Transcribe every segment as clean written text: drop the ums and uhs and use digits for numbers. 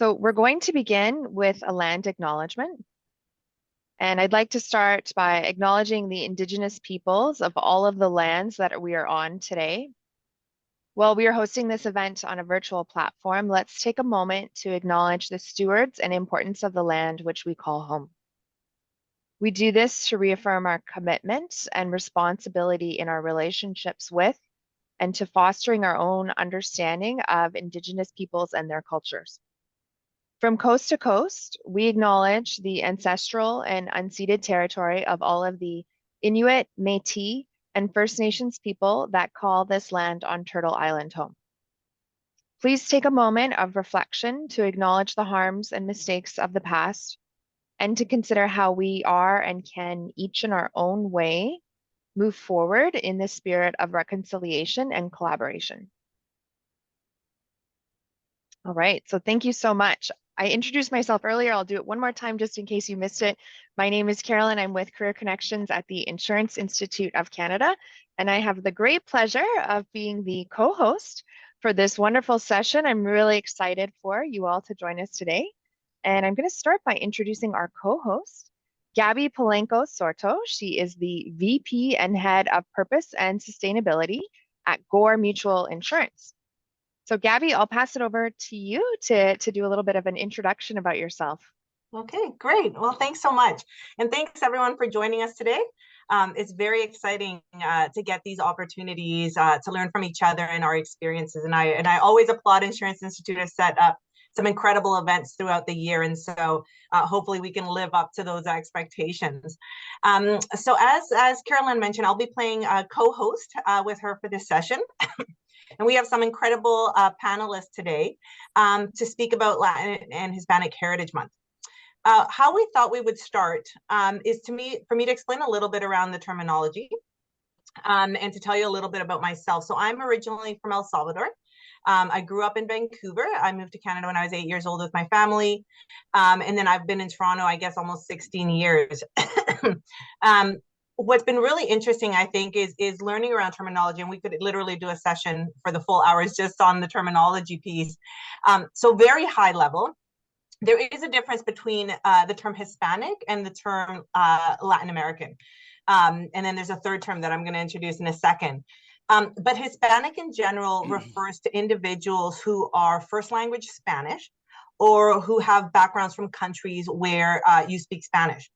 So we're going to begin with a land acknowledgement. And I'd like to start by acknowledging the Indigenous peoples of all of the lands that we are on today. While we are hosting this event on a virtual platform, let's take a moment to acknowledge the stewards and importance of the land which we call home. We do this to reaffirm our commitment and responsibility in our relationships with and to fostering our own understanding of Indigenous peoples and their cultures. From coast to coast, we acknowledge the ancestral and unceded territory of all of the Inuit, Métis, and First Nations people that call this land on Turtle Island home. Please take a moment of reflection to acknowledge the harms and mistakes of the past and to consider how we are and can, each in our own way, move forward in the spirit of reconciliation and collaboration. All right, so thank you so much. I introduced myself earlier. I'll do it one more time just in case you missed it. My name is Carolyn. I'm with Career Connections at the Insurance Institute of Canada, and I have the great pleasure of being the co-host for this wonderful session. I'm really excited for you all to join us today. And I'm going to start by introducing our co-host, Gabby Polanco Sorto. She is the VP and Head of Purpose and Sustainability at Gore Mutual Insurance. So Gabby, I'll pass it over to you to do a little bit of an introduction about yourself. Okay, great. Well, thanks so much. And thanks everyone for joining us today. It's very exciting to get these opportunities to learn from each other and our experiences. And I always applaud Insurance Institute to set up some incredible events throughout the year. And so hopefully we can live up to those expectations. So as Carolyn mentioned, I'll be playing co-host with her for this session. And we have some incredible panelists today to speak about Latin and Hispanic Heritage Month. How we thought we would start is for me to explain a little bit around the terminology and to tell you a little bit about myself. So I'm originally from El Salvador. I grew up in Vancouver. I moved to Canada when I was 8 years old with my family. And then I've been in Toronto, I guess, almost 16 years. What's been really interesting, I think, is learning around terminology, and we could literally do a session for the full hours just on the terminology piece. So very high level, there is a difference between the term Hispanic and the term Latin American. And then there's a third term that I'm going to introduce in a second. But Hispanic in general refers to individuals who are first language Spanish or who have backgrounds from countries where you speak Spanish.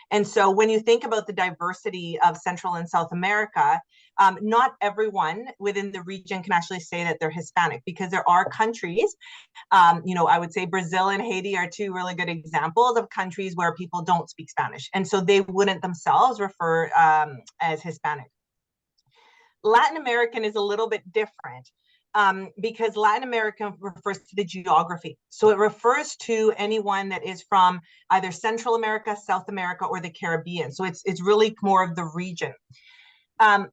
And so when you think about the diversity of Central and South America, not everyone within the region can actually say that they're Hispanic, because there are countries, I would say Brazil and Haiti are two really good examples of countries where people don't speak Spanish. And so they wouldn't themselves refer as Hispanic. Latin American is a little bit different. Because Latin America refers to the geography. So it refers to anyone that is from either Central America, South America, or the Caribbean. So it's really more of the region.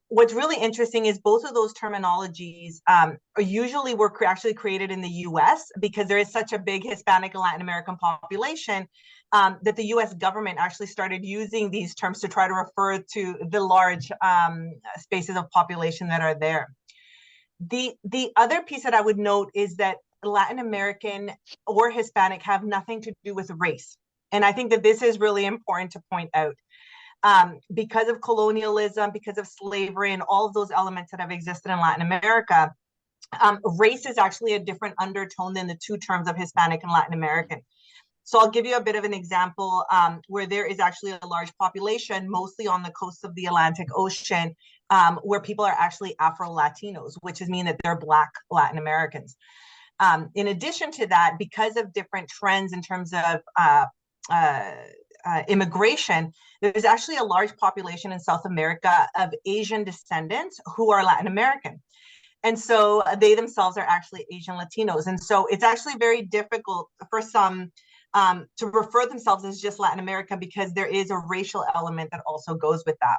What's really interesting is both of those terminologies usually were actually created in the US, because there is such a big Hispanic and Latin American population that the US government actually started using these terms to try to refer to the large spaces of population that are there. The other piece that I would note is that Latin American or Hispanic have nothing to do with race. And I think that this is really important to point out. Because of colonialism, because of slavery, and all of those elements that have existed in Latin America, race is actually a different undertone than the two terms of Hispanic and Latin American. So I'll give you a bit of an example where there is actually a large population, mostly on the coast of the Atlantic Ocean, where people are actually Afro-Latinos, which means that they're Black Latin Americans. In addition to that, because of different trends in terms of immigration, there's actually a large population in South America of Asian descendants who are Latin American. And so they themselves are actually Asian Latinos. And so it's actually very difficult for some to refer themselves as just Latin America, because there is a racial element that also goes with that.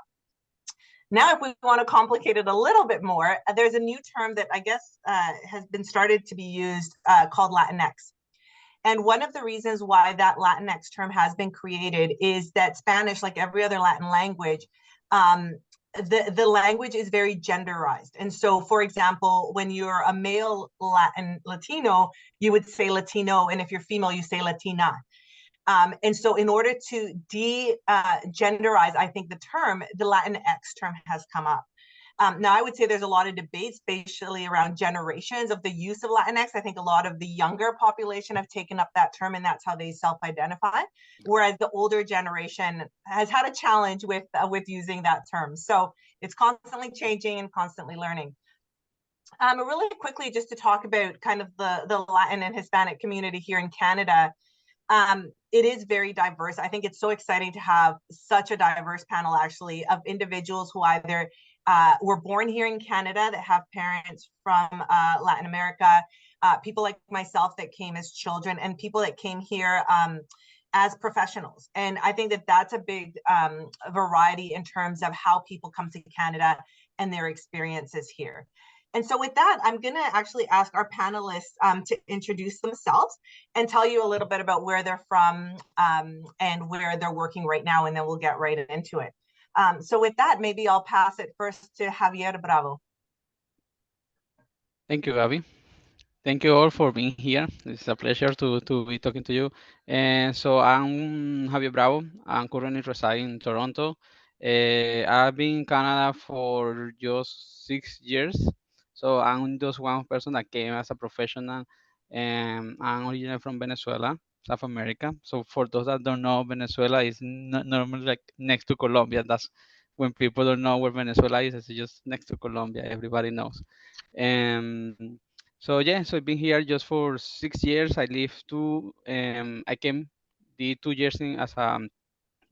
Now, if we want to complicate it a little bit more, there's a new term that I guess has been started to be used called Latinx. And one of the reasons why that Latinx term has been created is that Spanish, like every other Latin language, the language is very genderized. And so, for example, when you're a male Latin Latino, you would say Latino, and if you're female, you say Latina. And so in order to de-genderize, I think, the term, the Latinx term has come up. Now, I would say there's a lot of debate, spatially around generations of the use of Latinx. I think a lot of the younger population have taken up that term, and that's how they self-identify. Whereas the older generation has had a challenge with using that term. So it's constantly changing and constantly learning. Really quickly, just to talk about kind of the Latin and Hispanic community here in Canada. It is very diverse. I think it's so exciting to have such a diverse panel, actually, of individuals who either were born here in Canada that have parents from Latin America, people like myself that came as children, and people that came here as professionals. And I think that that's a big variety in terms of how people come to Canada and their experiences here. And so with that, I'm going to actually ask our panelists to introduce themselves and tell you a little bit about where they're from and where they're working right now, and then we'll get right into it. So with that, maybe I'll pass it first to Javier Bravo. Thank you, Abby. Thank you all for being here. It's a pleasure to be talking to you. And so I'm Javier Bravo. I'm currently residing in Toronto. I've been in Canada for just 6 years. So I'm just one person that came as a professional. And I'm originally from Venezuela, South America. So for those that don't know, Venezuela is normally like next to Colombia. That's when people don't know where Venezuela is. It's just next to Colombia. Everybody knows. Um, so yeah, so I've been here just for 6 years. I lived I came, did 2 years in as a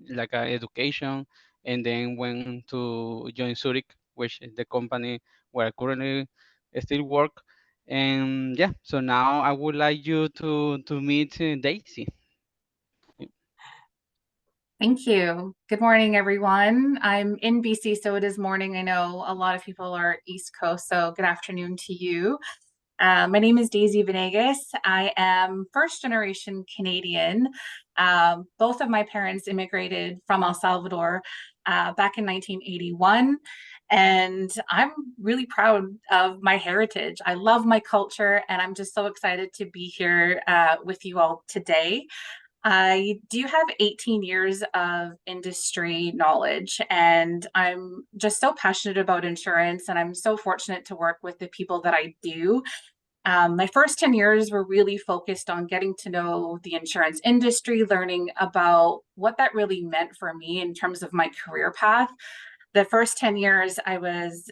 like a education, and then went to join Zurich, which is the company where I currently still work. And yeah, so now I would like you to meet Daisy. Thank you. Good morning, everyone. I'm in BC, so it is morning. I know a lot of people are East Coast, so good afternoon to you. My name is Daisy Venegas. I am first generation Canadian. Both of my parents immigrated from El Salvador back in 1981. And I'm really proud of my heritage. I love my culture, and I'm just so excited to be here with you all today. I do have 18 years of industry knowledge, and I'm just so passionate about insurance, and I'm so fortunate to work with the people that I do. My first 10 years were really focused on getting to know the insurance industry, learning about what that really meant for me in terms of my career path. The first 10 years, I was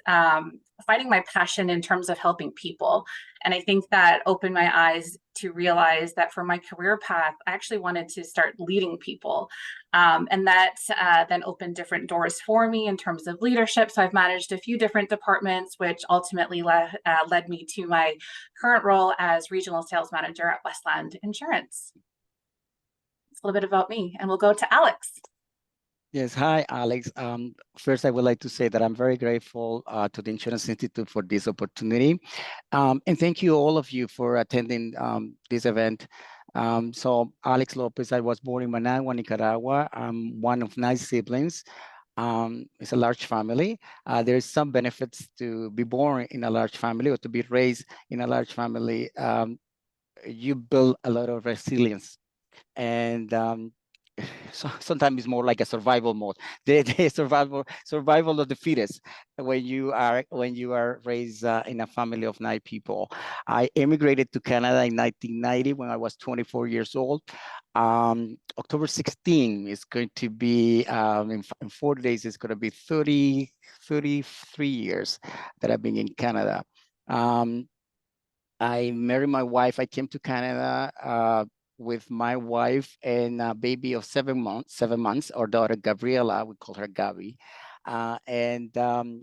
finding my passion in terms of helping people. And I think that opened my eyes to realize that for my career path, I actually wanted to start leading people. And that then opened different doors for me in terms of leadership. So I've managed a few different departments, which ultimately led me to my current role as regional sales manager at Westland Insurance. It's a little bit about me, and we'll go to Alex. Yes, hi, Alex. First, I would like to say that I'm very grateful to the Insurance Institute for this opportunity. And thank you, all of you, for attending this event. So, Alex Lopez, I was born in Managua, Nicaragua. I'm one of 9 siblings. It's a large family. There's some benefits to be born in a large family or to be raised in a large family. You build a lot of resilience. And so sometimes it's more like a survival mode. The survival of the fittest when you are raised in a family of 9 people. I immigrated to Canada in 1990 when I was 24 years old. October 16 is going to be in 4 days. It's going to be 33 years that I've been in Canada. I married my wife. I came to Canada with my wife and a baby of 7 months, our daughter Gabriela, we call her Gabi, and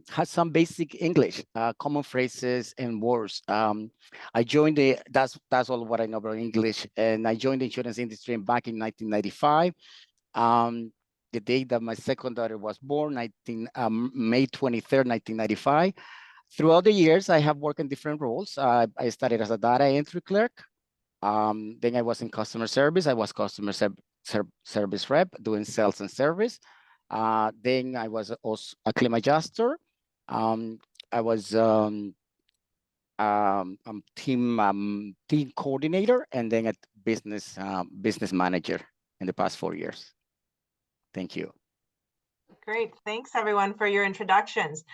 had some basic English, common phrases and words. I joined that's all what I know about English, and I joined the insurance industry back in 1995. The day that my second daughter was born, May 23rd, 1995. Throughout the years, I have worked in different roles. I started as a data entry clerk. Then I was in customer service. I was customer service rep doing sales and service. Then I was also a claim adjuster. I was team coordinator, and then a business manager in the past 4 years. Thank you. Great. Thanks, everyone, for your introductions.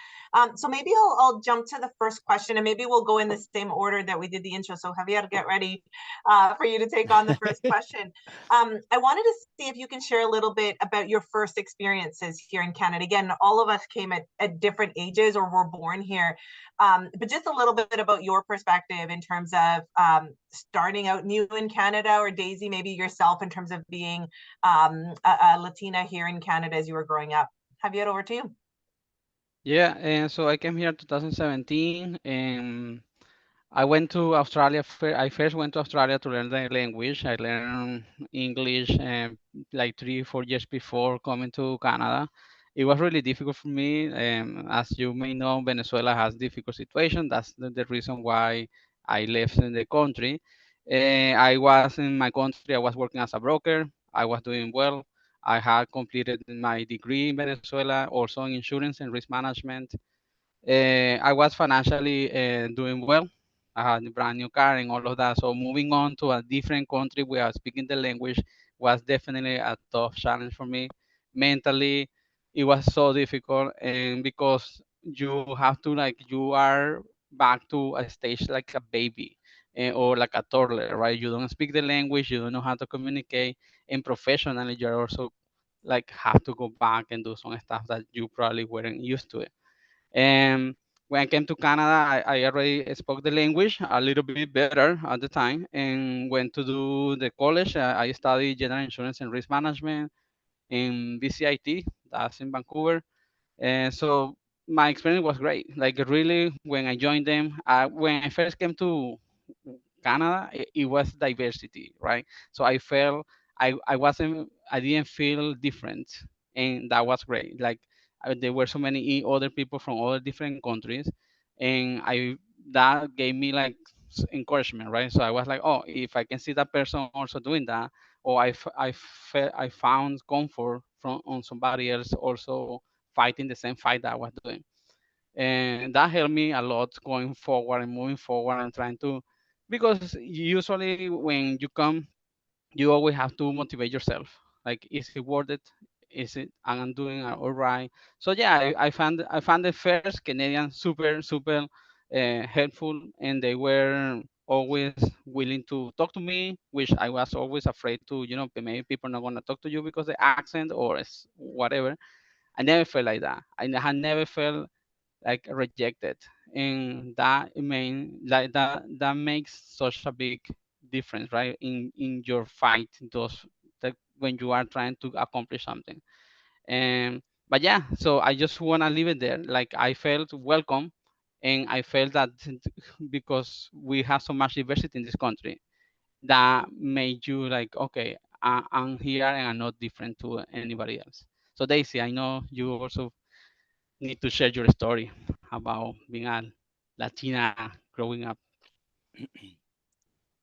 So maybe I'll jump to the first question, and maybe we'll go in the same order that we did the intro. So Javier, get ready for you to take on the first question. I wanted to see if you can share a little bit about your first experiences here in Canada. Again, all of us came at different ages or were born here. But just a little bit about your perspective in terms of starting out new in Canada, or Daisy, maybe yourself in terms of being a Latina here in Canada as you were growing up. Javier, over to you. Yeah, and so I came here 2017, and I went to Australia. I first went to Australia to learn the language. I learned English like 3, 4 years before coming to Canada. It was really difficult for me. As you may know, Venezuela has difficult situation. That's the reason why I left in the country. I was in my country. I was working as a broker. I was doing well. I had completed my degree in Venezuela, also in insurance and risk management. I was financially doing well. I had a brand new car and all of that. So moving on to a different country where speaking the language was definitely a tough challenge for me. Mentally, it was so difficult, and because you have to like you are back to a stage like a baby or like a toddler, right? You don't speak the language, you don't know how to communicate, and professionally you're also like have to go back and do some stuff that you probably weren't used to it. And when I came to Canada, I already spoke the language a little bit better at the time and went to do the college. I studied general insurance and risk management in BCIT, that's in Vancouver. And so my experience was great. Like really, when I joined them, when I first came to Canada, it was diversity, right? So I felt I didn't feel different, and that was great. Like there were so many other people from other different countries, and I that gave me like encouragement, right? So I was like, oh, if I can see that person also doing that, or I found comfort from on somebody else also fighting the same fight that I was doing, and that helped me a lot going forward and moving forward and trying to, because usually when you come, you always have to motivate yourself, like is it worth it, is it I'm doing all right. So yeah, I found the first Canadian super helpful, and they were always willing to talk to me, which I was always afraid to, maybe people not going to talk to you because the accent or whatever. I never felt like that. I had never felt like rejected, and that makes such a big difference, right, in your fight, those that when you are trying to accomplish something. And but yeah, so I just want to leave it there. Like I felt welcome, and I felt that because we have so much diversity in this country, that made you like, okay, I'm here and I'm not different to anybody else. So Daisy, I know you also need to share your story about being a Latina growing up.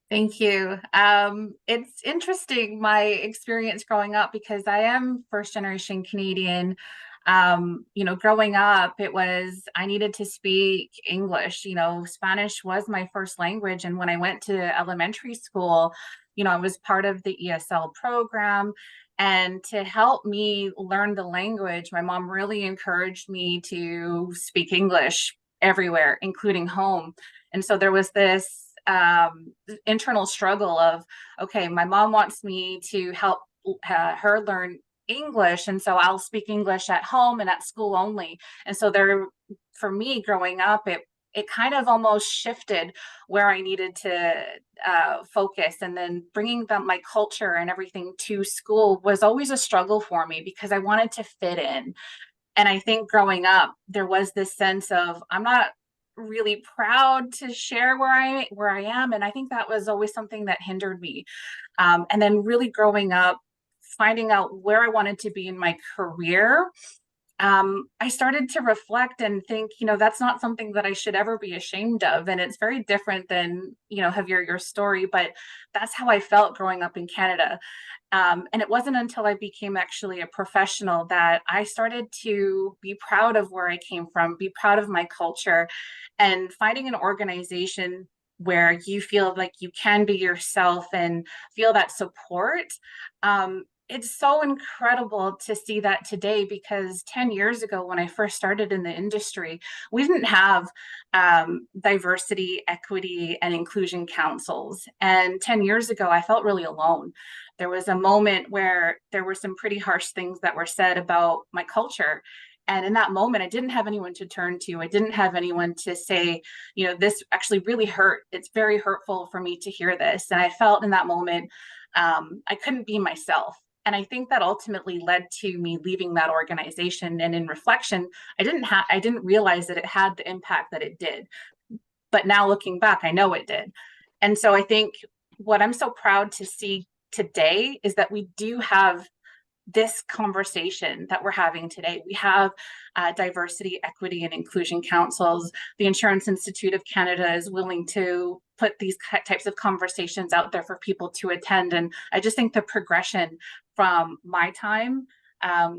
Thank you. It's interesting, my experience growing up, because I am first generation Canadian. Growing up, I needed to speak English. Spanish was my first language. And when I went to elementary school, I was part of the ESL program. And to help me learn the language, my mom really encouraged me to speak English everywhere, including home. And so there was this internal struggle of, okay, my mom wants me to help her learn English, and so I'll speak English at home and at school only. And so for me growing up, it kind of almost shifted where I needed to focus. And then bringing my culture and everything to school was always a struggle for me because I wanted to fit in. And I think growing up, there was this sense of, I'm not really proud to share where I am. And I think that was always something that hindered me. And then really growing up, finding out where I wanted to be in my career, I started to reflect and think, that's not something that I should ever be ashamed of. And it's very different than, Javier, your story, but that's how I felt growing up in Canada. And it wasn't until I became actually a professional that I started to be proud of where I came from, be proud of my culture, and finding an organization where you feel like you can be yourself and feel that support. It's so incredible to see that today, because 10 years ago, when I first started in the industry, we didn't have diversity, equity, and inclusion councils. And 10 years ago, I felt really alone. There was a moment where there were some pretty harsh things that were said about my culture. And in that moment, I didn't have anyone to turn to. I didn't have anyone to say, this actually really hurt. It's very hurtful for me to hear this. And I felt in that moment, I couldn't be myself. And I think that ultimately led to me leaving that organization. And in reflection, I didn't realize that it had the impact that it did. But now looking back, I know it did. And so I think what I'm so proud to see today is that we do have this conversation that we're having today. We have diversity, equity, and inclusion councils. The Insurance Institute of Canada is willing to put these types of conversations out there for people to attend. And I just think the progression from my time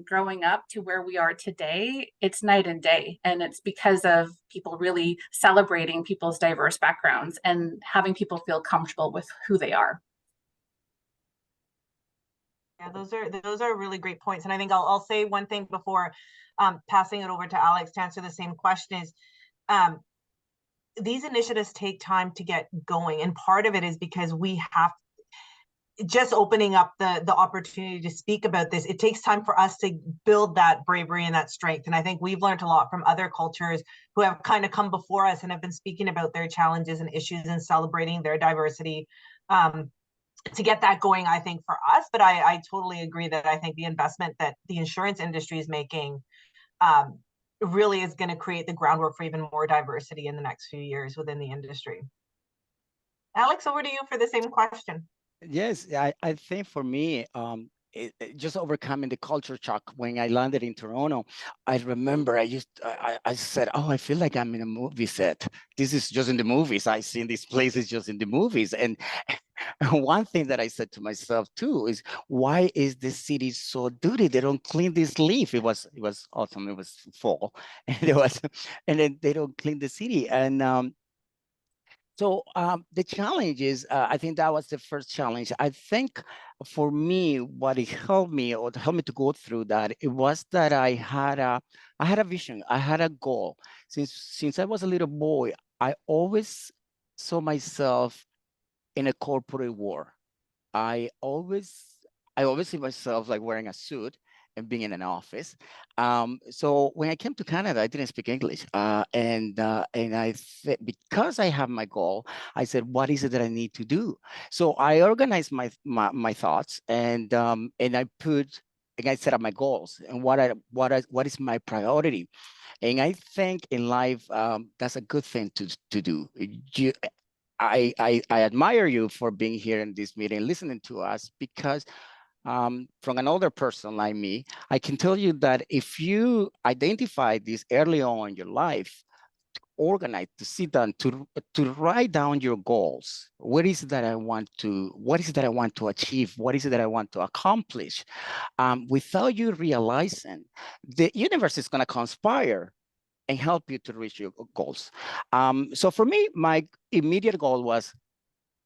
growing up to where we are today, it's night and day. And it's because of people really celebrating people's diverse backgrounds and having people feel comfortable with who they are. Yeah, those are really great points. And I think I'll say one thing before passing it over to Alex to answer the same question is, these initiatives take time to get going. And part of it is because we have just opening up the opportunity to speak about this. It takes time for us to build that bravery and that strength. And I think we've learned a lot from other cultures who have kind of come before us and have been speaking about their challenges and issues and celebrating their diversity. To get that going, I think, for us. But I totally agree that I think the investment that the insurance industry is making really is going to create the groundwork for even more diversity in the next few years within the industry. Alex, over to you for the same question. Yes, I think for me, just overcoming the culture shock when I landed in Toronto, I remember I said, oh, I feel like I'm in a movie set. This is just in the movies. I seen these places just in the movies. And one thing that I said to myself too is, why is this city so dirty? They don't clean this leaf. It was autumn, it was fall, and then they don't clean the city. And so the challenge is, I think that was the first challenge. I think for me, what it helped me to go through that, it was that I had a vision, I had a goal. Since I was a little boy, I always saw myself in a corporate world. I always see myself like wearing a suit and being in an office. So when I came to Canada, I didn't speak English, and I said, because I have my goal, I said, what is it that I need to do? So I organized my thoughts, and I set up my goals and what is my priority. And I think in life, that's a good thing to do. I admire you for being here in this meeting, listening to us, because from an older person like me, I can tell you that if you identify this early on in your life, organize, to sit down, to write down your goals. What is it that I want to achieve? What is it that I want to accomplish? Without you realizing, the universe is going to conspire and help you to reach your goals. So for me, my immediate goal was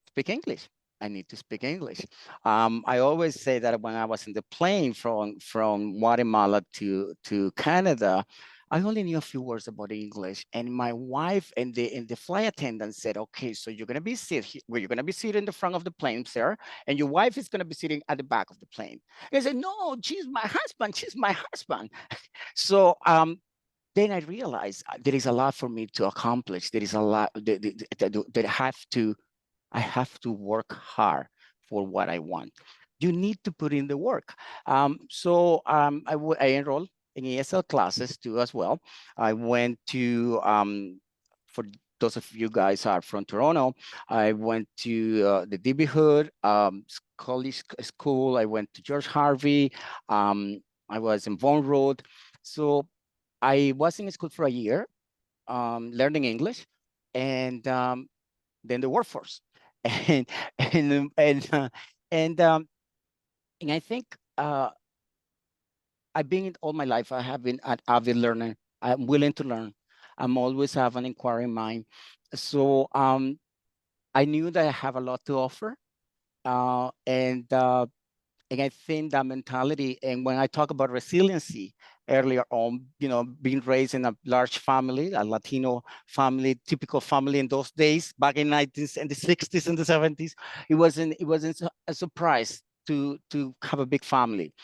speak English. I need to speak English. I always say that when I was in the plane from Guatemala to Canada, I only knew a few words about English, and my wife and the flight attendant said, "Okay, so you're gonna be sitting in the front of the plane, sir, and your wife is gonna be sitting at the back of the plane." And I said, "No, she's my husband. She's my husband." So then I realized there is a lot for me to accomplish. There is a lot that I have to work hard for what I want. You need to put in the work. So I enrolled in ESL classes too as well. I went to, for those of you guys are from Toronto, I went to the DB Hood college school. I went to George Harvey. I was in Vaughan Road. So I was in school for a year, learning English, and then the workforce, and and and uh, and um, and I think I've been all my life. I have been an avid learner. I'm willing to learn. I'm always have an inquiring mind. So I knew that I have a lot to offer, and I think that mentality, and when I talk about resiliency earlier on, being raised in a large family, a Latino family, typical family in those days, back in 19s and the 60s and the 70s, it wasn't a surprise to have a big family.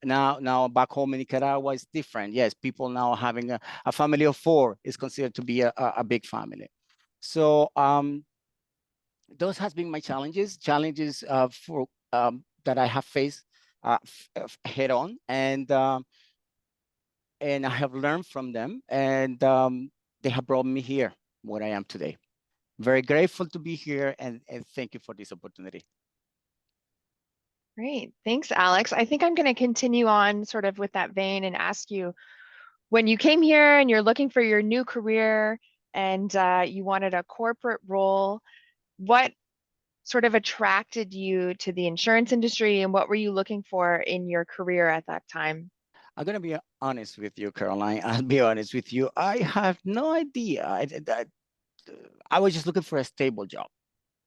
Now back home in Nicaragua is different. Yes, people now having a family of 4 is considered to be a big family. So those has been my challenges for that I have faced head on, and I have learned from them, and they have brought me here where I am today. Very grateful to be here, and thank you for this opportunity. Great. Thanks, Alex. I think I'm going to continue on sort of with that vein and ask you, when you came here and you're looking for your new career and you wanted a corporate role, what sort of attracted you to the insurance industry and what were you looking for in your career at that time? I'm going to be honest with you, Caroline. I'll be honest with you. I have no idea. I was just looking for a stable job.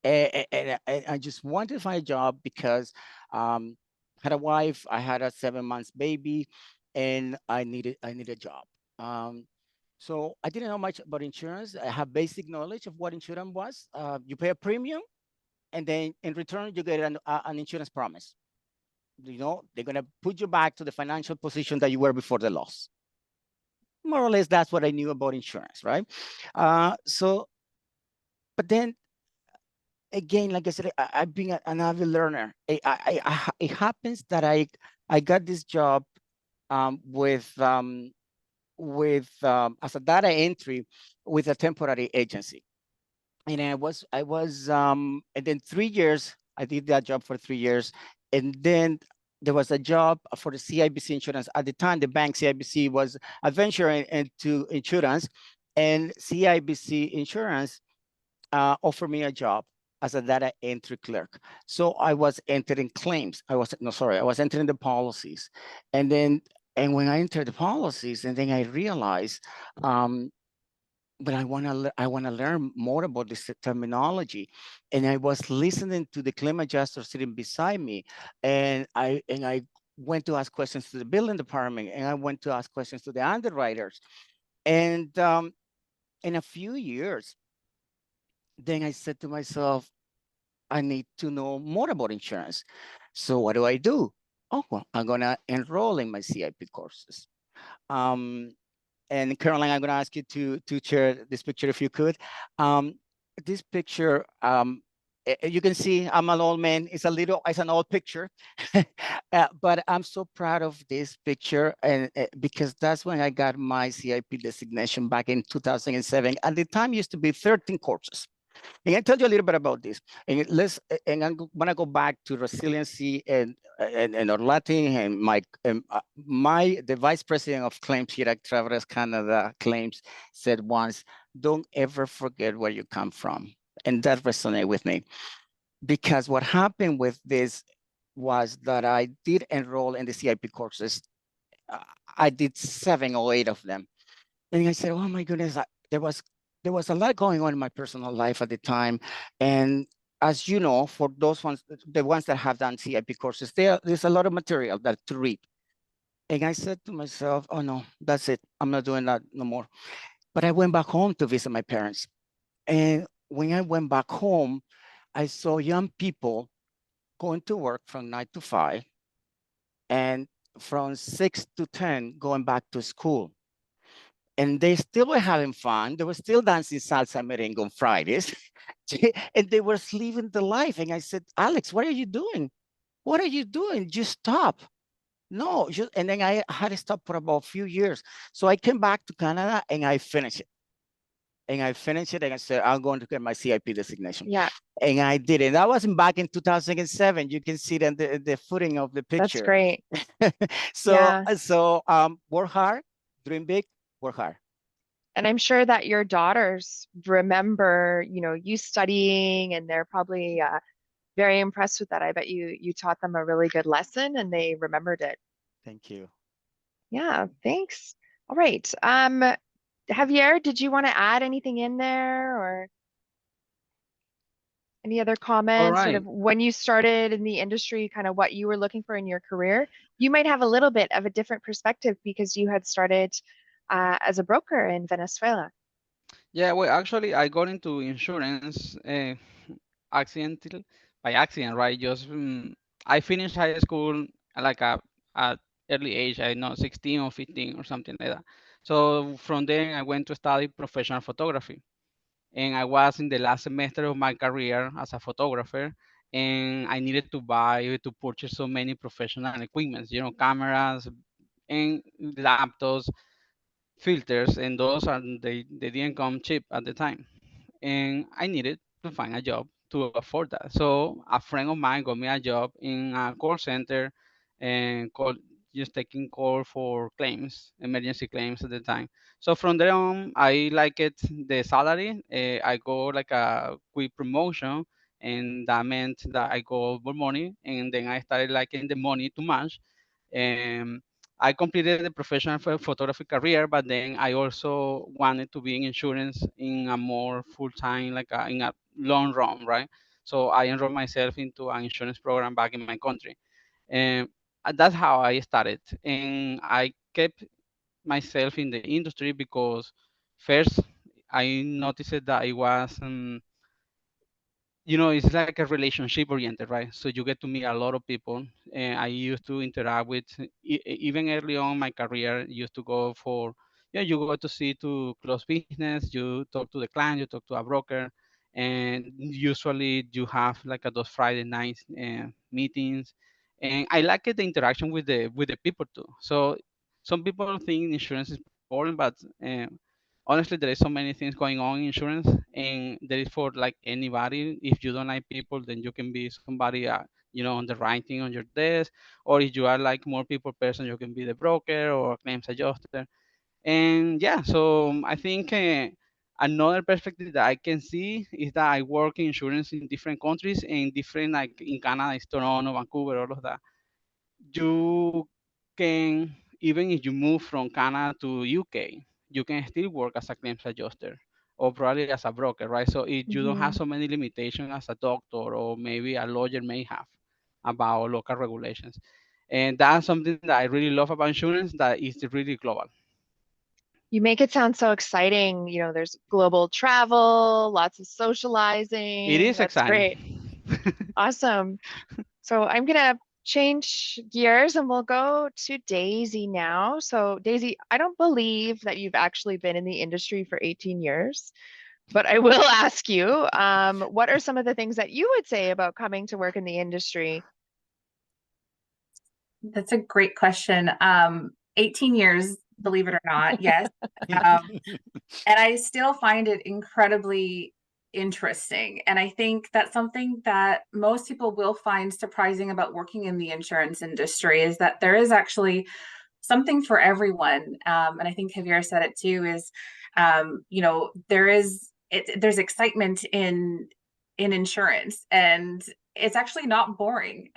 And I just wanted to find a job because had a wife, I had a 7 months baby, and I needed a job. So I didn't know much about insurance. I have basic knowledge of what insurance was. You pay a premium, and then in return you get an insurance promise. They're gonna put you back to the financial position that you were before the loss. More or less, that's what I knew about insurance, right? But then again, like I said, I've been an avid learner. It happens that I got this job with as a data entry with a temporary agency, and and then 3 years I did that job for 3 years, and then there was a job for the CIBC insurance at the time. The bank CIBC was adventuring into insurance, and CIBC insurance offered me a job as a data entry clerk. So I was entering claims. I was entering the policies. And when I entered the policies, and then I realized, but I want to learn more about this terminology. And I was listening to the claim adjuster sitting beside me, and I went to ask questions to the billing department, and I went to ask questions to the underwriters. And in a few years, then I said to myself, I need to know more about insurance. So what do? Oh, well, I'm gonna enroll in my CIP courses. And Caroline, I'm gonna ask you to share this picture if you could. This picture, you can see I'm an old man. It's an old picture, but I'm so proud of this picture, and because that's when I got my CIP designation back in 2007. At the time, used to be 13 courses. And I tell you a little bit about this. And I'm gonna go back to resiliency and Latin, and the vice president of claims here at Travelers Canada Claims said once, "Don't ever forget where you come from," and that resonated with me, because what happened with this was that I did enroll in the CIP courses. I did 7 or 8 of them, and I said, "Oh my goodness, there was a lot going on in my personal life at the time." And as you know, for the ones that have done CIP courses, there's a lot of material to read. And I said to myself, "Oh no, that's it. I'm not doing that no more." But I went back home to visit my parents. And when I went back home, I saw young people going to work from 9 to 5, and from 6 to 10 going back to school. And they still were having fun. They were still dancing salsa merengue on Fridays, and they were living the life. And I said, "Alex, what are you doing? What are you doing? Just stop." No, and then I had to stop for about a few years. So I came back to Canada and I finished it. And I said, "I'm going to get my CIP designation." Yeah, And I did it. That wasn't back in 2007. You can see it in the footing of the that's picture. great. So Yeah. work hard, dream big, work hard. And I'm sure that your daughters remember, you studying, and they're probably very impressed with that. I bet you taught them a really good lesson and they remembered it. Thank you. Yeah, thanks. All right. Javier, did you want to add anything in there, or any other All comments, sort right. of when you started in the industry, kind of what you were looking for in your career? You might have a little bit of a different perspective because you had started as a broker in Venezuela. Yeah, well, actually, I got into insurance accidental by accident, right? Just I finished high school like at early age, I know 16 or 15 or something like that. So from there, I went to study professional photography, and I was in the last semester of my career as a photographer, and I needed to purchase so many professional equipments, cameras and laptops, filters, and those are they didn't come cheap at the time, and I needed to find a job to afford that. So a friend of mine got me a job in a call center and just taking call for claims, emergency claims at the time. So from there on, I liked it, the salary. I go like a quick promotion, and that meant that I got more money, and then I started liking the money too much. And I completed the professional photography career, but then I also wanted to be in insurance in a more full time, like in a long run, right? So I enrolled myself into an insurance program back in my country, and that's how I started. And I kept myself in the industry because first I noticed that it was it's like a relationship oriented, right? So you get to meet a lot of people, and I used to interact with even early on in my career. Used to go for, yeah, you go to see to close business, you talk to the client, you talk to a broker, and usually you have like those Friday nights meetings, and I like it, the interaction with the people too. So some people think insurance is boring, but honestly, there is so many things going on in insurance, and there is for like anybody. If you don't like people, then you can be somebody, on the writing on your desk, or if you are like more people person, you can be the broker or claims adjuster. And yeah, so I think another perspective that I can see is that I work in insurance in different countries, and different, like in Canada, it's Toronto, Vancouver, all of that. You can, even if you move from Canada to UK, you can still work as a claims adjuster or probably as a broker, right? So if you don't have Hmm. so many limitations as a doctor or maybe a lawyer may have about local regulations. And that's something that I really love about insurance, that is really global. You make it sound so exciting. There's global travel, lots of It socializing. is That's great. exciting. Awesome. So I'm gonna change gears and we'll go to Daisy now. So Daisy, I don't believe that you've actually been in the industry for 18 years, but I will ask you, what are some of the things that you would say about coming to work in the industry? That's a great question. 18 years, believe it or not, yes. Um, and I still find it incredibly interesting. And I think that's something that most people will find surprising about working in the insurance industry, is that there is actually something for everyone. And I think Javier said it too, is there's excitement in insurance, and it's actually not boring,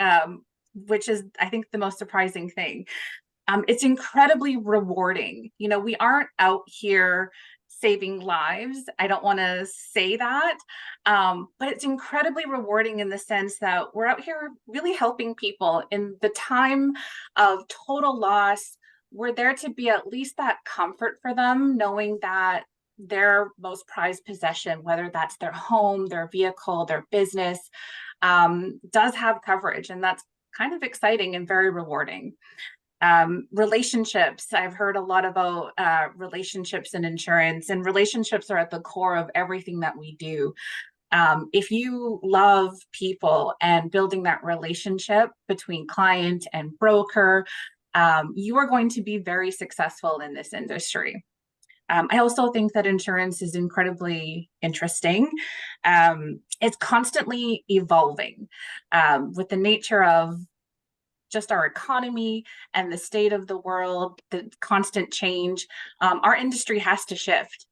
which is, I think, the most surprising thing. It's incredibly rewarding. We aren't out here saving lives. I don't want to say that, but it's incredibly rewarding in the sense that we're out here really helping people in the time of total loss. We're there to be at least that comfort for them, knowing that their most prized possession, whether that's their home, their vehicle, their business, does have coverage. And that's kind of exciting and very rewarding. Relationships. I've heard a lot about relationships in insurance, and relationships are at the core of everything that we do. If you love people and building that relationship between client and broker, you are going to be very successful in this industry. I also think that insurance is incredibly interesting. It's constantly evolving with the nature of just our economy and the state of the world, the constant change, our industry has to shift.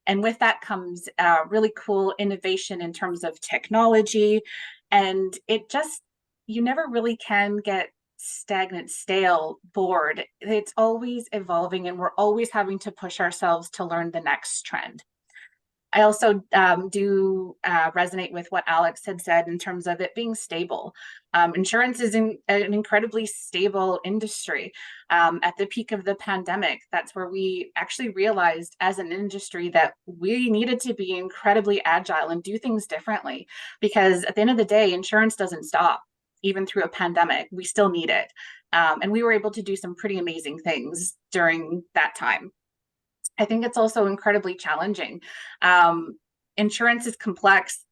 And with that comes really cool innovation in terms of technology. And it just, you never really can get stagnant, stale, bored. It's always evolving, and we're always having to push ourselves to learn the next trend. I also do resonate with what Alex had said in terms of it being stable. Insurance is an incredibly stable industry. At the peak of the pandemic, that's where we actually realized as an industry that we needed to be incredibly agile and do things differently, because at the end of the day, insurance doesn't stop. Even through a pandemic, we still need it. And we were able to do some pretty amazing things during that time. I think it's also incredibly challenging. Insurance is complex.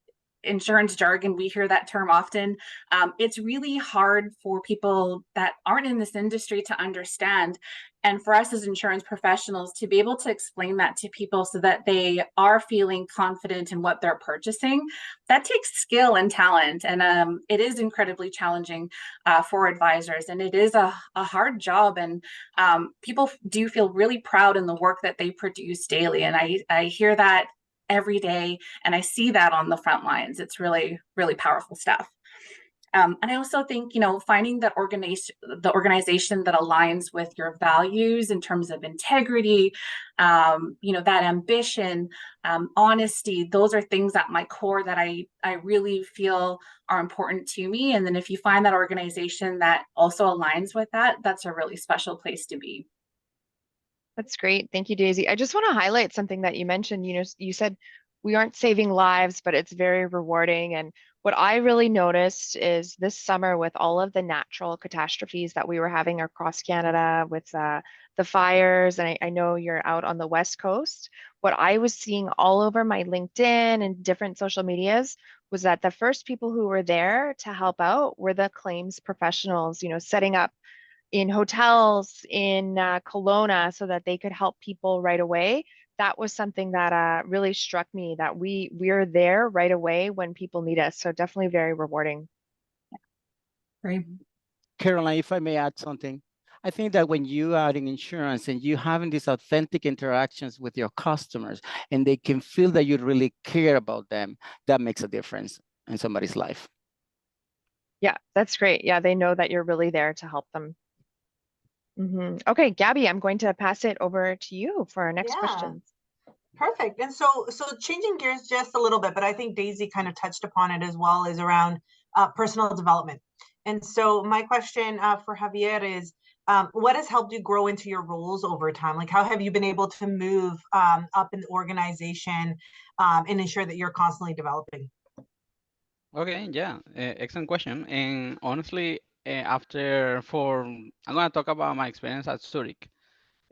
Insurance jargon, we hear that term often. It's really hard for people that aren't in this industry to understand. And for us as insurance professionals to be able to explain that to people so that they are feeling confident in what they're purchasing, that takes skill and talent. And it is incredibly challenging for advisors. And it is a hard job. And people do feel really proud in the work that they produce daily. And I hear that every day, and I see that on the front lines. It's really, really powerful stuff. And I also think, finding that organization that aligns with your values in terms of integrity, that ambition, honesty, those are things at my core that I really feel are important to me. And then if you find that organization that also aligns with that, that's a really special place to be. That's great. Thank you, Daisy. I just want to highlight something that you mentioned. You said we aren't saving lives, but it's very rewarding. And what I really noticed is this summer, with all of the natural catastrophes that we were having across Canada with the fires, and I know you're out on the West Coast, what I was seeing all over my LinkedIn and different social medias was that the first people who were there to help out were the claims professionals, setting up in hotels in Kelowna so that they could help people right away. That was something that really struck me, that we're there right away when people need us. So definitely very rewarding. Right. Caroline, if I may add something, I think that when you are in insurance and you having these authentic interactions with your customers and they can feel that you really care about them, that makes a difference in somebody's life. Yeah, that's great. Yeah, they know that you're really there to help them. Okay, Gabby, I'm going to pass it over to you for our next questions. Perfect. And so changing gears just a little bit, but I think Daisy kind of touched upon it as well, is around personal development. And so my question for Javier is, what has helped you grow into your roles over time? Like, how have you been able to move up in the organization and ensure that you're constantly developing? Okay, yeah, excellent question. And honestly, I'm gonna talk about my experience at Zurich.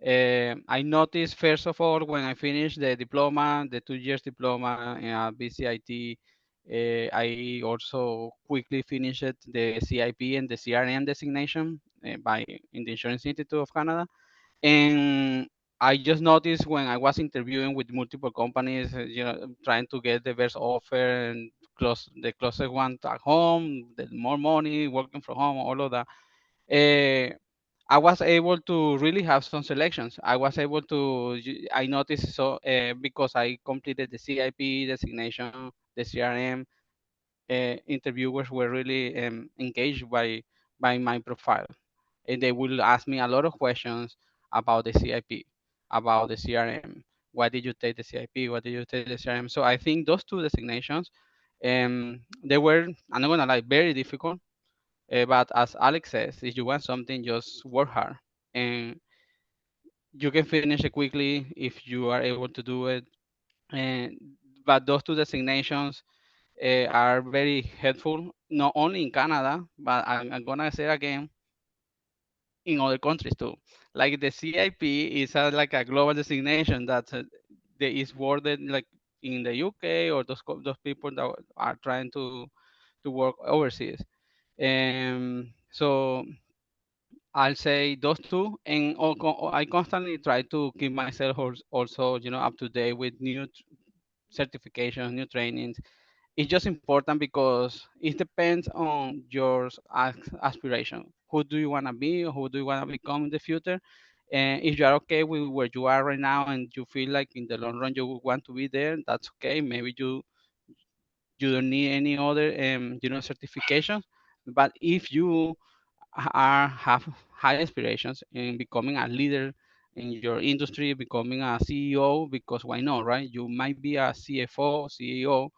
I noticed first of all when I finished the diploma, the 2 years diploma in BCIT, I also quickly finished the CIP and the CRM designation by in the Insurance Institute of Canada. And I just noticed when I was interviewing with multiple companies, trying to get the best offer and the closest one at home, the more money, working from home, all of that. Uh, I was able to really have some selections. I noticed so because I completed the CIP designation, the CRM, interviewers were really engaged by my profile, and they will ask me a lot of questions about the CIP, about the CRM. Why did you take the CIP? Why did you take the CRM? So I think those two designations, they were, I'm not gonna lie, very difficult. But as Alex says, if you want something, just work hard, and you can finish it quickly if you are able to do it. And but those two designations are very helpful, not only in Canada, but I'm gonna say again, in other countries too. Like the CIP is like a global designation that is worded like in the UK, or those people that are trying to work overseas. So I'll say those two, and I constantly try to keep myself also, up to date with new certifications, new trainings. It's just important because it depends on your aspiration. who do you want to be, or who do you want to become in the future. And if you are okay with where you are right now and you feel like in the long run you want to be there, that's okay. Maybe you don't need any other certifications. But if you have high aspirations in becoming a leader in your industry, becoming a CEO, because why not, right? You might be a CFO, CEO,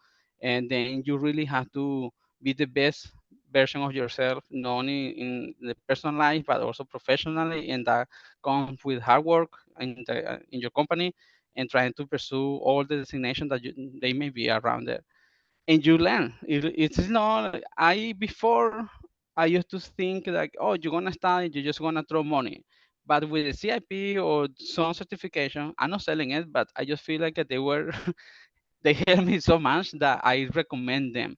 and then you really have to be the best version of yourself, not only in the personal life but also professionally, and that comes with hard work in your company and trying to pursue all the designations that they may be around there, and you learn. It's not. I before I used to think like, oh, you're gonna study, you're just gonna throw money. But with the CIP or some certification, I'm not selling it, but I just feel like they were they helped me so much that I recommend them.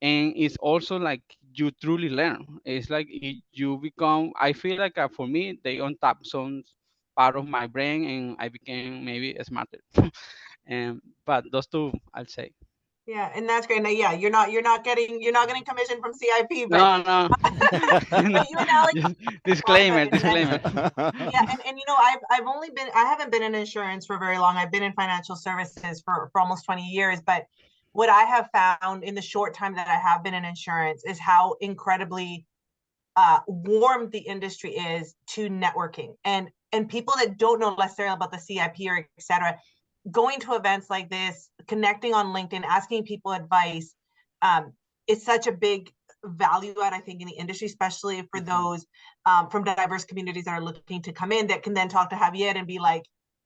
And it's also like you truly learn. It's like you become. I feel like for me, they untap some part of my brain, and I became maybe smarter. And but those two, I'll say. Yeah, and that's great. Now, yeah, you're not getting commission from CIP, but No, no. No, but you and Alex just love disclaimer, it. disclaimer. Yeah, and you know, I've only been, I haven't been in insurance for very long. I've been in financial services for almost 20 years, but what I have found in the short time that I have been in insurance is how incredibly warm the industry is to networking, and people that don't know necessarily about the CIP or et cetera, going to events like this, connecting on LinkedIn, asking people advice, is such a big value add, I think, in the industry, especially for those from diverse communities that are looking to come in, that can then talk to Javier and be like,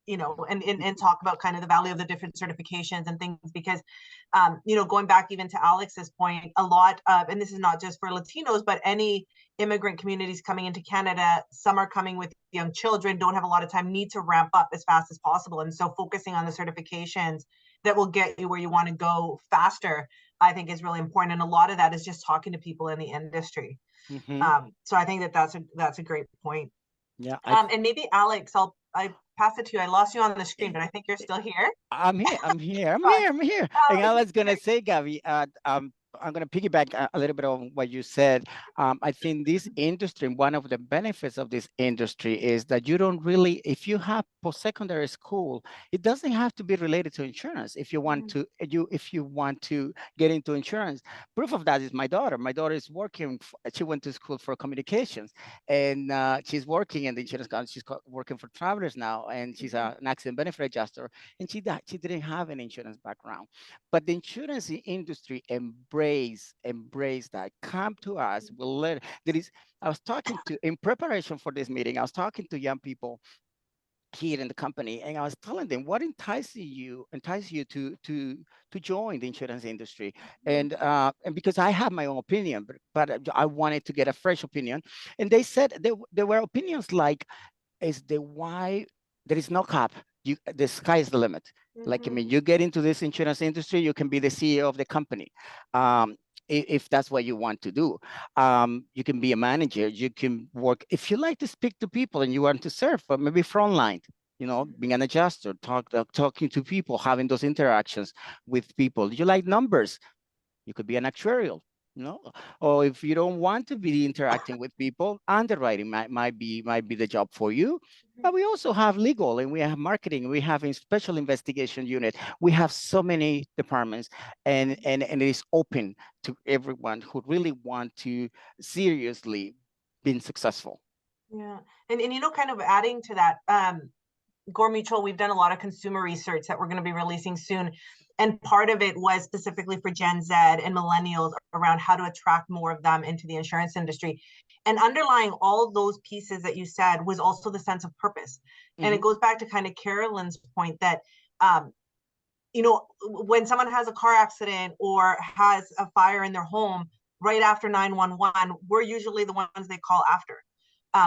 you know, and talk about kind of the value of the different certifications and things, because you know, going back even to Alex's point, a lot of, and this is not just for Latinos, but any immigrant communities coming into Canada, some are coming with young children, don't have a lot of time, need to ramp up as fast as possible. And so focusing on the certifications that will get you where you want to go faster, I think is really important. And a lot of that is just talking to people in the industry. So I think that that's a great point. Yeah, And maybe Alex, I pass it to you. I lost you on the screen, but I think you're still here. I'm here. I'm here. I'm Gosh, here. I'm here. And I was gonna say, Gabby, I'm gonna piggyback a little bit on what you said. I think this industry, one of the benefits of this industry is that you don't really, if you have post-secondary school, it doesn't have to be related to insurance. If you want to, if you want to get into insurance, proof of that is my daughter. My daughter is working. She went to school for communications, and she's working in the insurance company. She's working for Travelers now, and she's an accident benefit adjuster, and she didn't have an insurance background, but the insurance industry embrace that. Come to us. We'll let there is. I was talking to in preparation for this meeting. I was talking to young people here in the company, and I was telling them what entices you to join the insurance industry, and because I have my own opinion, but I wanted to get a fresh opinion, and they said there were opinions like, is the why there is no cap. The sky is the limit. Like, I mean, you get into this insurance industry, you can be the CEO of the company. If that's what you want to do, you can be a manager, you can work. If you like to speak to people and you want to serve, but maybe frontline, you know, being an adjuster, talking to people, having those interactions with people. You like numbers, you could be an actuarial, you know, or if you don't want to be interacting with people, underwriting might be the job for you. But we also have legal, and we have marketing, we have a special investigation unit. We have so many departments, and it is open to everyone who really want to seriously be successful. Yeah, and you know, kind of adding to that, Gore Mutual, we've done a lot of consumer research that we're going to be releasing soon. And part of it was specifically for Gen Z and millennials around how to attract more of them into the insurance industry. And underlying all those pieces that you said was also the sense of purpose. And it goes back to kind of Carolyn's point that, you know, when someone has a car accident or has a fire in their home, right after 911, we're usually the ones they call after.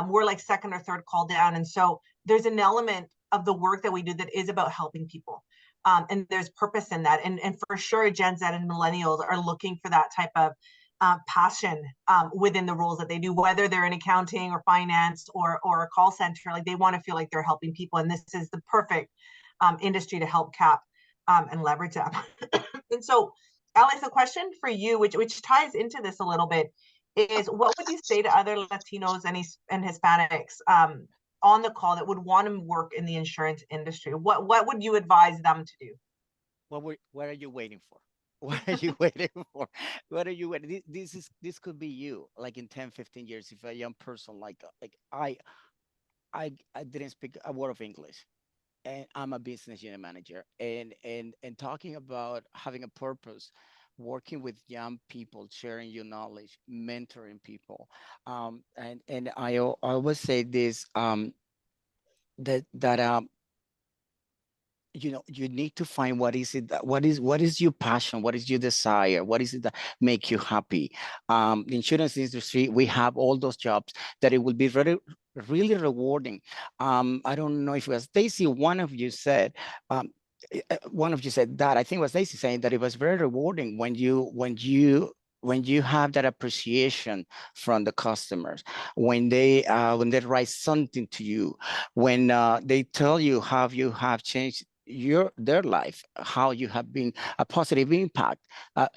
We're like second or third call down. And so there's an element of the work that we do that is about helping people. And there's purpose in that. And for sure, Gen Z and millennials are looking for that type of passion within the roles that they do, whether they're in accounting or finance or a call center. Like, they want to feel like they're helping people. And this is the perfect industry to help cap and leverage that. And so, Alex, a question for you, which ties into this a little bit, is what would you say to other Latinos and Hispanics on the call that would want to work in the insurance industry? What would you advise them to do? What are you waiting for? What are you waiting for? What are you waiting? This could be you, like in 10, 15 years, if a young person like I didn't speak a word of English, and I'm a business unit manager, and talking about having a purpose, working with young people, sharing your knowledge, mentoring people, and I always say this, that you need to find what is it that, what is your passion, what is your desire, what is it that make you happy. The insurance industry, we have all those jobs that it will be really rewarding. I don't know if it was Stacy, one of you said that, I think it was Stacy, saying that it was very rewarding when you have that appreciation from the customers, when they write something to you, when they tell you how you have changed their life, how you have been a positive impact,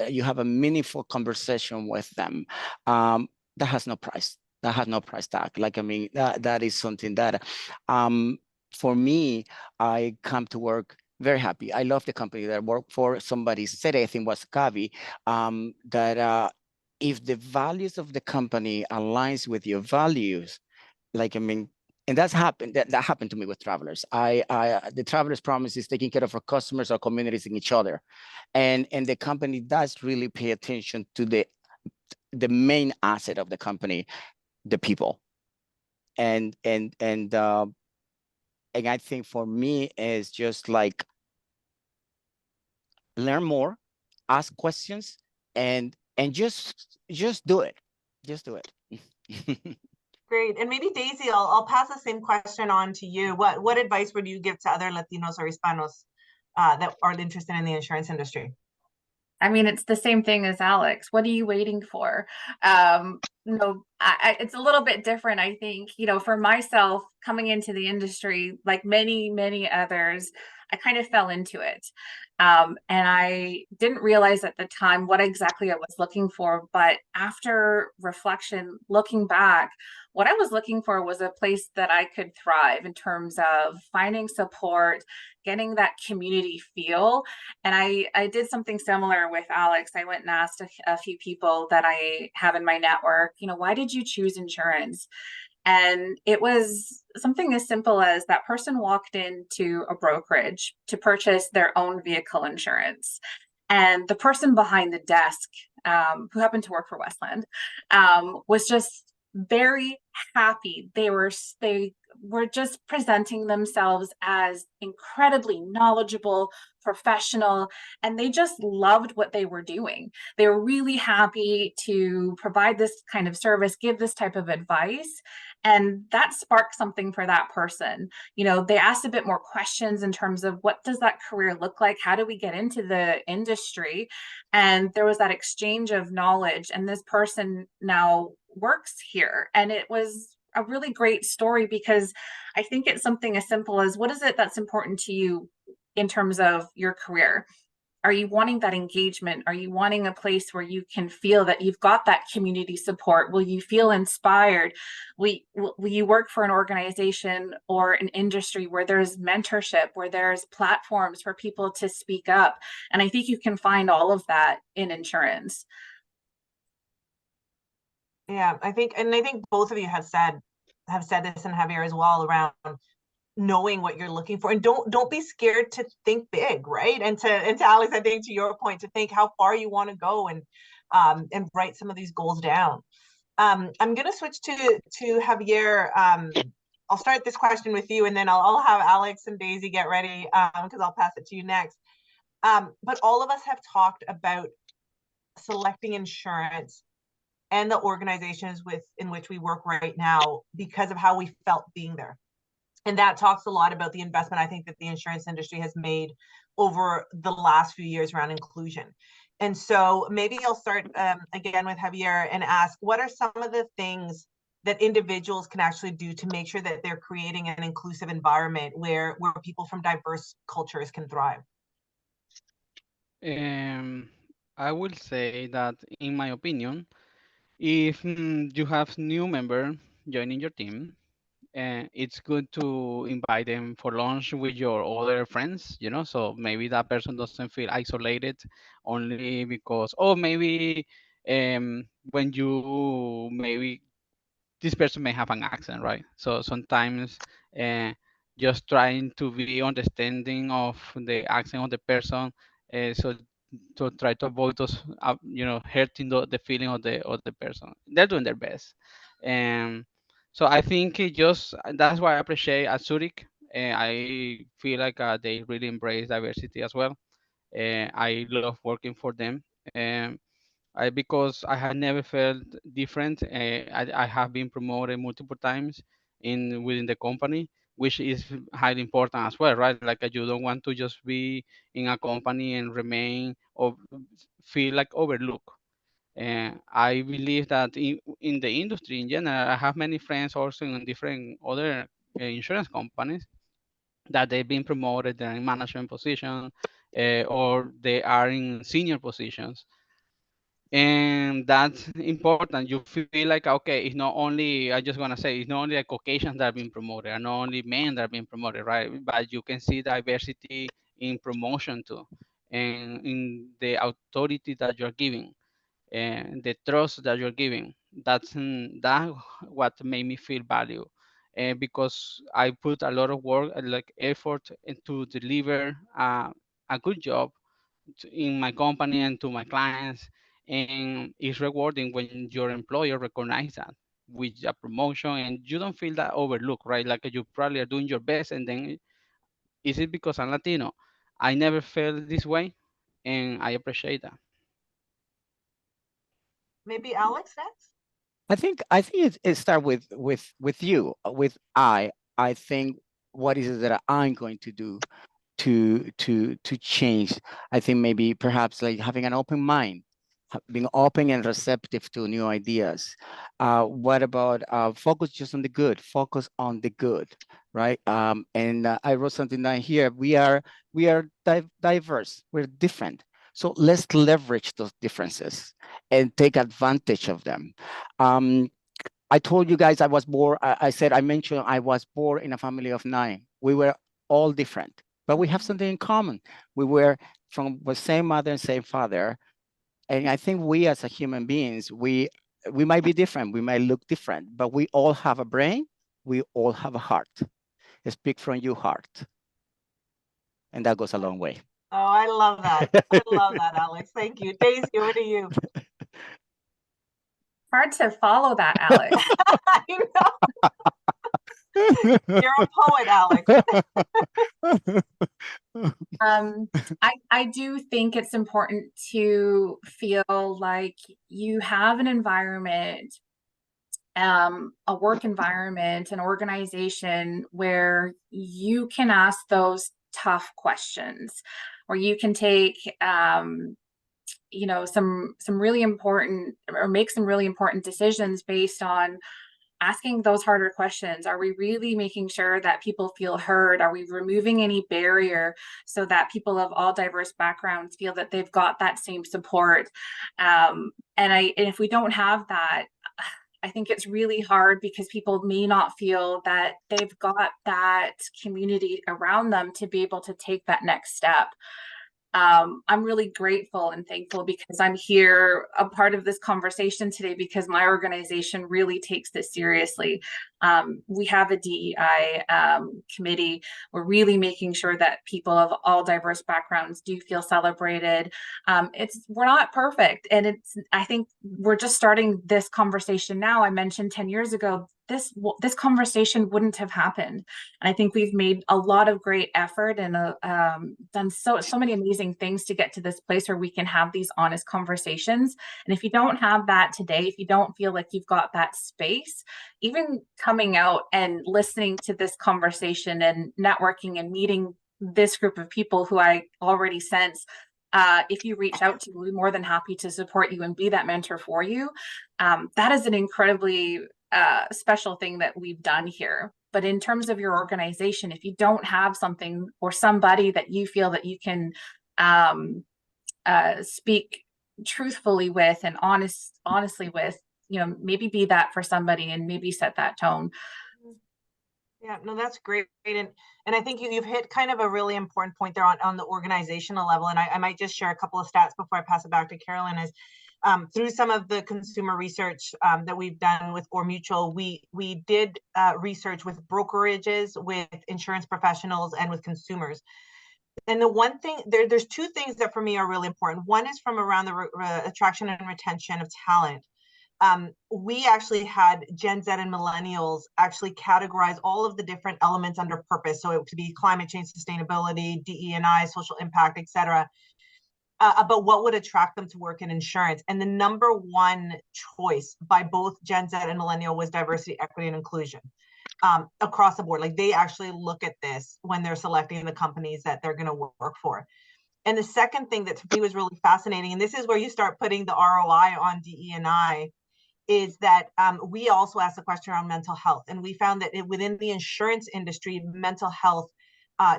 you have a meaningful conversation with them. That has no price. That has no price tag. Like, I mean, that is something that, for me, I come to work very happy. I love the company that I work for. Somebody said, I think was Gavi, that if the values of the company aligns with your values, like, I mean, and that's happened. That happened to me with Travelers. The Travelers promise is taking care of our customers, our communities, and each other, and the company does really pay attention to the main asset of the company, the people, and I think for me is just like learn more, ask questions, and just do it, just do it. Great. And maybe Daisy, I'll pass the same question on to you. What advice would you give to other Latinos or Hispanos that are interested in the insurance industry? I mean, it's the same thing as Alex. What are you waiting for? It's a little bit different, I think. For myself, coming into the industry, like many, many others, I kind of fell into it. And I didn't realize at the time what exactly I was looking for. But after reflection, looking back, what I was looking for was a place that I could thrive in terms of finding support, getting that community feel. And I did something similar with Alex. I went and asked a few people that I have in my network, why did you choose insurance? And it was something as simple as that person walked into a brokerage to purchase their own vehicle insurance. And the person behind the desk, who happened to work for Westland, was just very happy. They were just presenting themselves as incredibly knowledgeable, professional, and they just loved what they were doing. They were really happy to provide this kind of service, give this type of advice. And that sparked something for that person. They asked a bit more questions in terms of what does that career look like? How do we get into the industry? And there was that exchange of knowledge. And this person now works here. And it was a really great story because I think it's something as simple as, what is it that's important to you in terms of your career? Are you wanting that engagement? Are you wanting a place where you can feel that you've got that community support? Will you feel inspired? Will you work for an organization or an industry where there's mentorship, where there's platforms for people to speak up? And I think you can find all of that in insurance. Yeah, I think both of you have said this, and Javier as well, around knowing what you're looking for, and don't be scared to think big, right? And to Alex, I think to your point, to think how far you want to go and write some of these goals down. I'm going to switch to Javier. I'll start this question with you, and then I'll have Alex and Daisy get ready because I'll pass it to you next. But all of us have talked about selecting insurance and the organizations in which we work right now because of how we felt being there. And that talks a lot about the investment I think that the insurance industry has made over the last few years around inclusion. And so maybe I'll start again with Javier and ask, what are some of the things that individuals can actually do to make sure that they're creating an inclusive environment where people from diverse cultures can thrive? I will say that, in my opinion, if you have new member joining your team, it's good to invite them for lunch with your other friends, so maybe that person doesn't feel isolated only because, oh, maybe when you maybe this person may have an accent, right? So sometimes uh, just trying to be understanding of the accent of the person, so to try to avoid those, hurting the feeling of the person. They're doing their best, and so I think it just that's why I appreciate at Zurich. I feel like they really embrace diversity as well. I love working for them. Um, because I have never felt different. I have been promoted multiple times in within the company, which is highly important as well, right? Like you don't want to just be in a company and remain or feel like overlooked. I believe that in the industry in general, I have many friends also in different other insurance companies that they've been promoted, they're in management position, or they are in senior positions, and that's important. You feel like, okay, it's not only, I just want to say, it's not only like Caucasians that are being promoted, and not only men that are being promoted, right? But you can see diversity in promotion too, and in the authority that you're giving, and the trust that you're giving. That what made me feel value, and because I put a lot of work, like effort, to deliver a good job in my company and to my clients, and it's rewarding when your employer recognizes that with a promotion, and you don't feel that overlooked, right? Like you probably are doing your best, and then is it because I'm Latino? I never felt this way, and I appreciate that. Maybe Alex next. I think it start with you, with I think what is it that I'm going to do to change. I think maybe perhaps like having an open mind, being open and receptive to new ideas. What about focus just on the good? Focus on the good, right? And I wrote something down here. We are diverse. We're different. So let's leverage those differences and take advantage of them. Um, I told you guys I was born, I mentioned I was born in a family of 9. We were all different, but we have something in common. We were from the same mother and same father. And I think we as a human beings, we might be different, we might look different, but we all have a brain, we all have a heart. Speak from your heart. And that goes a long way. Oh, I love that. I love that, Alex. Thank you. Daisy, over to you. Hard to follow that, Alex. I know. You're a poet, Alex. I do think it's important to feel like you have an environment, a work environment, an organization where you can ask those tough questions, where you can take some really important, or make some really important decisions based on asking those harder questions. Are we really making sure that people feel heard? Are we removing any barrier so that people of all diverse backgrounds feel that they've got that same support? And if we don't have that, I think it's really hard because people may not feel that they've got that community around them to be able to take that next step. I'm really grateful and thankful because I'm here, a part of this conversation today, because my organization really takes this seriously. We have a DEI committee. We're really making sure that people of all diverse backgrounds do feel celebrated. We're not perfect, and I think we're just starting this conversation now. I mentioned 10 years ago, this conversation wouldn't have happened. And I think we've made a lot of great effort and done so many amazing things to get to this place where we can have these honest conversations. And if you don't have that today, if you don't feel like you've got that space, even coming out and listening to this conversation and networking and meeting this group of people who I already sense, if you reach out to, we're more than happy to support you and be that mentor for you. That is an incredibly special thing that we've done here. But in terms of your organization, if you don't have something or somebody that you feel that you can speak truthfully with and honestly with, maybe be that for somebody and maybe set that tone. Yeah, no, that's great. And I think you've hit kind of a really important point there on the organizational level. And I might just share a couple of stats before I pass it back to Carolyn is through some of the consumer research that we've done with Or Mutual, we did research with brokerages, with insurance professionals, and with consumers. And the one thing, there's two things that for me are really important. One is from around the attraction and retention of talent. We actually had Gen Z and millennials actually categorize all of the different elements under purpose. So it could be climate change, sustainability, DE&I, social impact, et cetera, about what would attract them to work in insurance. And the number one choice by both Gen Z and millennial was diversity, equity, and inclusion. Across the board, like they actually look at this when they're selecting the companies that they're going to work for. And the second thing that to me was really fascinating, and this is where you start putting the ROI on DE&I, is that we also asked a question around mental health. And we found that within the insurance industry, mental health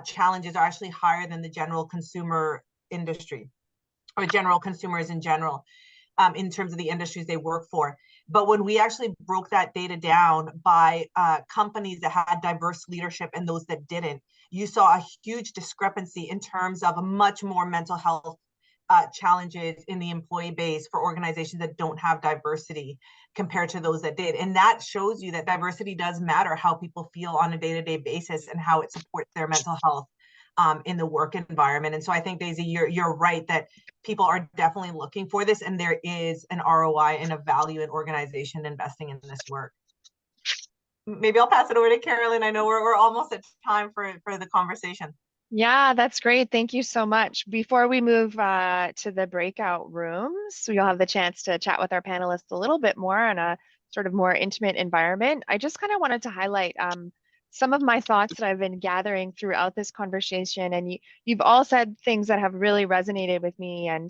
challenges are actually higher than the general consumer industry or general consumers in general in terms of the industries they work for. But when we actually broke that data down by companies that had diverse leadership and those that didn't, you saw a huge discrepancy in terms of a much more mental health challenges in the employee base for organizations that don't have diversity compared to those that did. And that shows you that diversity does matter, how people feel on a day-to-day basis and how it supports their mental health in the work environment. And so I think, Daisy, you're right that people are definitely looking for this, and there is an ROI and a value in organization investing in this work. Maybe I'll pass it over to Carolyn. I know we're almost at time for the conversation. Yeah, that's great. Thank you so much. Before we move to the breakout rooms, so you'll have the chance to chat with our panelists a little bit more in a sort of more intimate environment. I just kind of wanted to highlight some of my thoughts that I've been gathering throughout this conversation. And you've all said things that have really resonated with me, and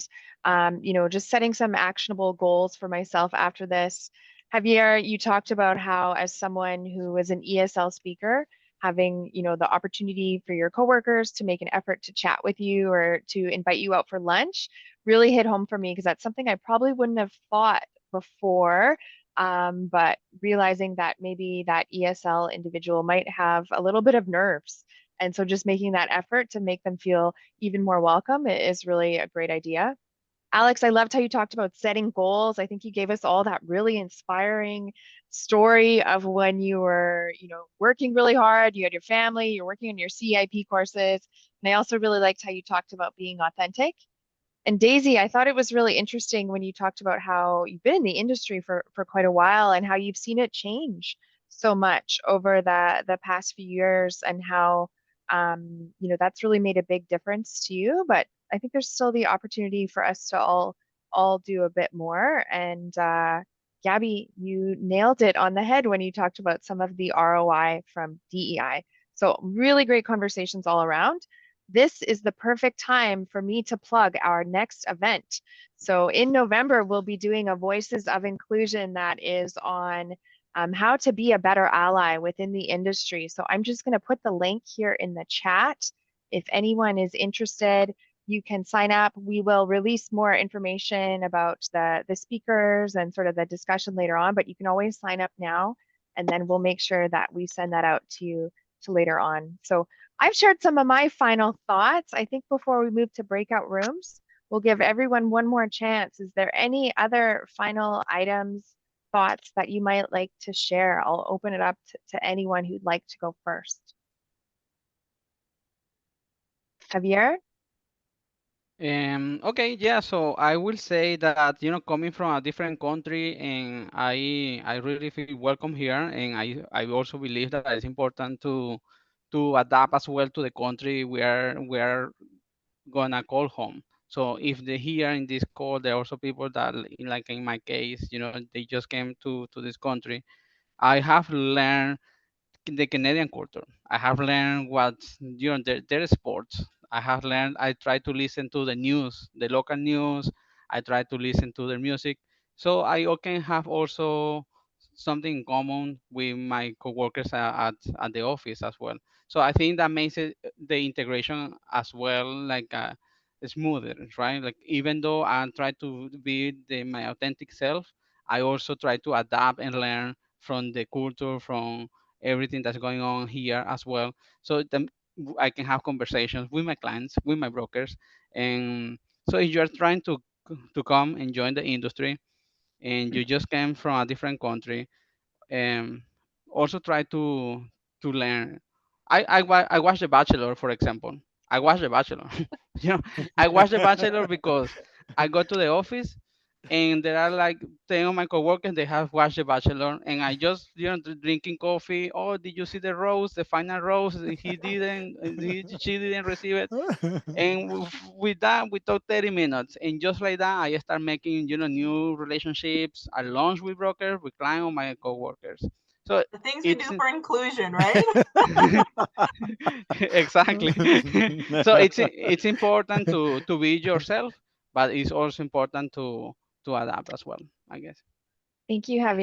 just setting some actionable goals for myself after this. Javier, you talked about how, as someone who is an ESL speaker, having the opportunity for your coworkers to make an effort to chat with you or to invite you out for lunch really hit home for me, because that's something I probably wouldn't have thought before. But realizing that maybe that ESL individual might have a little bit of nerves, and so just making that effort to make them feel even more welcome is really a great idea. Alex, I loved how you talked about setting goals. I think you gave us all that really inspiring story of when you were, working really hard, you had your family, you're working on your CIP courses. And I also really liked how you talked about being authentic. And Daisy, I thought it was really interesting when you talked about how you've been in the industry for quite a while and how you've seen it change so much over the past few years, and how that's really made a big difference to you. But I think there's still the opportunity for us to all do a bit more. And Gabby, you nailed it on the head when you talked about some of the ROI from DEI. So really great conversations all around. This is the perfect time for me to plug our next event. So in November, we'll be doing a Voices of Inclusion that is on how to be a better ally within the industry. So I'm just going to put the link here in the chat. If anyone is interested, you can sign up. We will release more information about the speakers and sort of the discussion later on, but you can always sign up now, and then we'll make sure that we send that out to you to later on. So I've shared some of my final thoughts. I think before we move to breakout rooms, we'll give everyone one more chance. Is there any other final items, thoughts that you might like to share? I'll open it up to anyone who'd like to go first. Javier? Okay, yeah, so I will say that, coming from a different country, and I really feel welcome here, and I also believe that it's important to adapt as well to the country we are gonna call home. So if they here in this call, there are also people that, like in my case, they just came to this country. I have learned the Canadian culture. I have learned what their sports. I have learned. I try to listen to the news, the local news. I try to listen to their music, so I can have also something in common with my coworkers at the office as well. So I think that makes it the integration as well, like smoother, right? Like even though I try to be my authentic self, I also try to adapt and learn from the culture, from everything that's going on here as well. So then I can have conversations with my clients, with my brokers. And so if you're trying to come and join the industry and you just came from a different country, um, also try to learn. I watched The Bachelor, for example. I watched The Bachelor. you know, I watched The Bachelor because I go to the office and there are like 10 of my coworkers, they have watched The Bachelor, and I just, drinking coffee. Oh, did you see the rose, the final rose? She didn't receive it. And with that, we talk 30 minutes. And just like that, I start making, new relationships. I launch with brokers, with clients, or my coworkers. So The things we do it's for inclusion, right? exactly. So it's important to be yourself, but it's also important to adapt as well, I guess. Thank you, Javier.